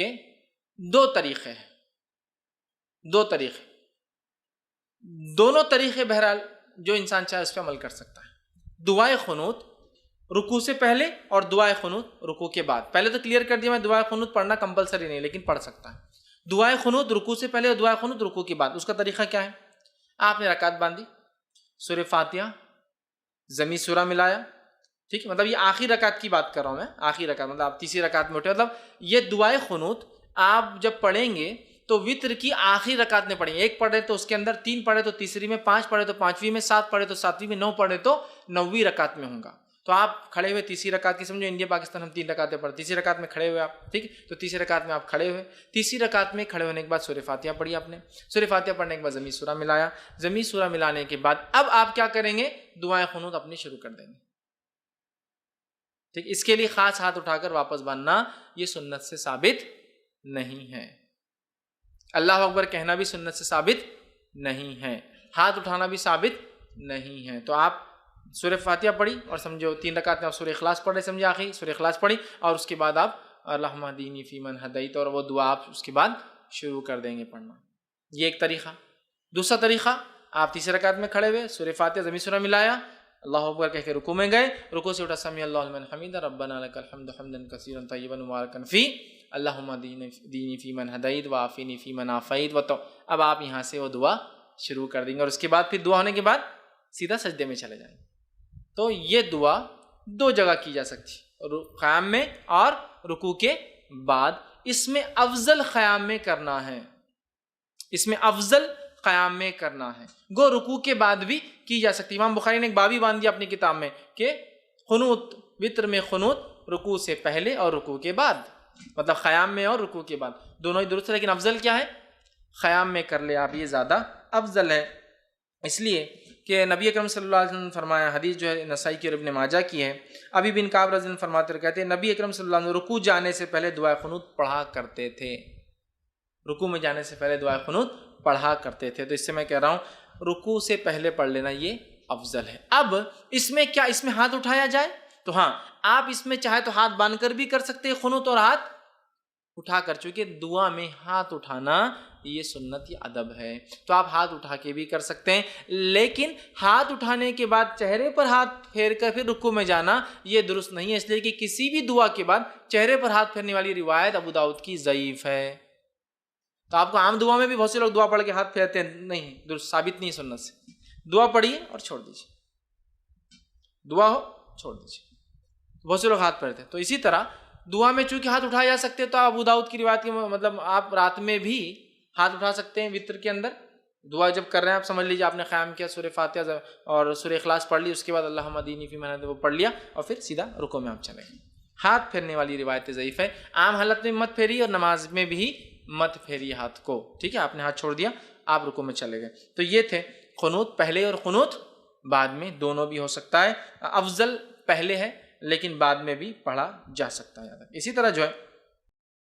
کے دو طریقے ہیں، دو طریقے، دونوں طریقے بہرحال جو انسان چاہے اس پہ عمل کر سکتا ہے۔ دعائے قنوت رکوع سے پہلے اور دعائے قنوت رکوع کے بعد۔ پہلے تو کلیئر کر دیا میں، دعائے قنوت پڑھنا کمپلسری نہیں لیکن پڑھ سکتا ہے۔ دعائے قنوت رکوع سے پہلے اور دعائے قنوت رکوع کے بعد، اس کا طریقہ کیا ہے؟ آپ نے رکعت باندھی، سورہ فاتحہ ضمی سورہ ملایا، ٹھیک ہے، مطلب یہ آخری رکعت کی بات کر رہا ہوں میں، آخری رکعت مطلب آپ تیسری رکعت میں اٹھے، مطلب یہ دعائے قنوت آپ جب پڑھیں گے تو وتر کی آخری رکعت میں پڑھیں گے، ایک پڑھے تو اس کے اندر، تین پڑھے تو تیسری میں، پانچ پڑھے تو پانچویں میں، سات پڑھے تو ساتویں میں، نو پڑھے تو نویں رکعت میں ہوں گا۔ تو آپ کھڑے ہوئے تیسری رکعت کی، سمجھو انڈیا پاکستان ہم 3 رکعتیں پڑھتے، تیسری رکعت میں کھڑے ہوئے آپ، ٹھیک ہے، تو تیسری رکعت میں آپ کھڑے ہوئے، تیسری رکعت میں کھڑے ہونے کے بعد سورہ فاتحہ پڑھی آپ نے، سورہ فاتحہ پڑھنے کے بعد ضمی سورہ ملایا، ضمی سورہ ملانے کے بعد اب آپ کیا کریں گے؟ دعائیں قنوت اپنی شروع کر دیں گے، ٹھیک۔ اس کے لیے خاص ہاتھ اٹھا کر واپس باندھنا یہ سنت سے ثابت نہیں ہے، اللہ اکبر کہنا بھی سنت سے ثابت نہیں ہے، ہاتھ اٹھانا بھی ثابت نہیں ہے۔ تو آپ سورہ فاتحہ پڑھی اور سمجھو 3 رکعت میں آپ سورہ اخلاص پڑھ رہے، سمجھے آخری سورہ اخلاص پڑھی، اور اس کے بعد آپ اللہم اہدنی فیمن ہدیت، اور وہ دعا آپ اس کے بعد شروع کر دیں گے پڑھنا۔ یہ ایک طریقہ۔ دوسرا طریقہ، آپ تیسری رکعت میں کھڑے ہوئے، سورہ فاتحہ ضمی سورہ ملایا، اللہ اکبر کہہ کے رکوع میں گئے، رکوع سے اٹھا سمیع اللہ لمن حمیدہ ربنا لک الحمد حمدا کثیرا طیبا مبارکا فی اللہم اہدنی فیمن ہدیت وعافنی فیمن عافیت، اب آپ یہاں سے وہ دعا شروع کر دیں گے، اور اس کے بعد پھر دعا ہونے کے بعد سیدھا سجدے میں چلے جائیں گے۔ تو یہ دعا 2 جگہ کی جا سکتی، قیام میں اور رکوع کے بعد۔ اس میں افضل قیام میں کرنا ہے، اس میں افضل قیام میں کرنا ہے، گو رکوع کے بعد بھی کی جا سکتی۔ امام بخاری نے ایک باب ہی باندھ دیا اپنی کتاب میں کہ قنوت، وتر میں قنوت رکوع سے پہلے اور رکوع کے بعد، مطلب قیام میں اور رکوع کے بعد، دونوں ہی درست ہے، لیکن افضل کیا ہے؟ قیام میں کر لے آپ، یہ زیادہ افضل ہے، اس لیے کہ نبی اکرم صلی اللہ علیہ وسلم نے فرمایا، حدیث جو ہے نسائی کی اور ابن ماجہ کی ہے، ابی بن کعب رضی اللہ عنہ فرماتے ہیں، کہتے ہیں نبی اکرم صلی اللہ علیہ وسلم رکوع جانے سے پہلے دعائے قنوت پڑھا کرتے تھے، رکوع میں جانے سے پہلے دعائے قنوت پڑھا کرتے تھے۔ تو اس سے میں کہہ رہا ہوں رکوع سے پہلے پڑھ لینا یہ افضل ہے۔ اب اس میں کیا، اس میں ہاتھ اٹھایا جائے؟ تو ہاں، آپ اس میں چاہے تو ہاتھ باندھ کر بھی کر سکتے ہیں قنوت، اور ہاتھ اٹھا کر، چونکہ دعا میں ہاتھ اٹھانا یہ سنت، یہ ادب ہے، تو آپ ہاتھ اٹھا کے بھی کر سکتے ہیں، لیکن ہاتھ اٹھانے کے بعد چہرے پر ہاتھ پھیر کر پھر رکوع میں جانا یہ درست نہیں ہے، اس لیے کہ کسی بھی دعا کے بعد چہرے پر ہاتھ پھیرنے والی روایت ابو داؤد کی ضعیف ہے۔ تو آپ کو عام دعا میں بھی بہت سے لوگ دعا پڑھ کے ہاتھ پھیرتے ہیں، نہیں، درست ثابت نہیں سنت سے۔ دعا پڑھیے اور چھوڑ دیجیے، دعا ہو چھوڑ دیجیے، بہت سے لوگ ہاتھ پھیرتے ہیں۔ تو اسی طرح دعا میں چونکہ ہاتھ اٹھائے جا سکتے تو ابو داؤد کی روایت کے مطلب آپ رات میں بھی ہاتھ اٹھا سکتے ہیں، وتر کے اندر دعا جب کر رہے ہیں، آپ سمجھ لیجیے آپ نے قیام کیا، سورہ فاتحہ اور سورہ اخلاص پڑھ لی، اس کے بعد اللہم اہدنی فیمن ہدیت وہ پڑھ لیا، اور پھر سیدھا رکوع میں آپ چلے گئے۔ ہاتھ پھیرنے والی روایت ضعیف ہے، عام حالت میں مت پھیری اور نماز میں بھی مت پھیری ہاتھ کو، ٹھیک ہے، آپ نے ہاتھ چھوڑ دیا، آپ رکوع میں چلے گئے۔ تو یہ تھے قنوت پہلے اور قنوت بعد میں، دونوں بھی ہو سکتا ہے، افضل پہلے ہے لیکن بعد میں بھی پڑھا جا سکتا ہے۔ اسی طرح جو ہے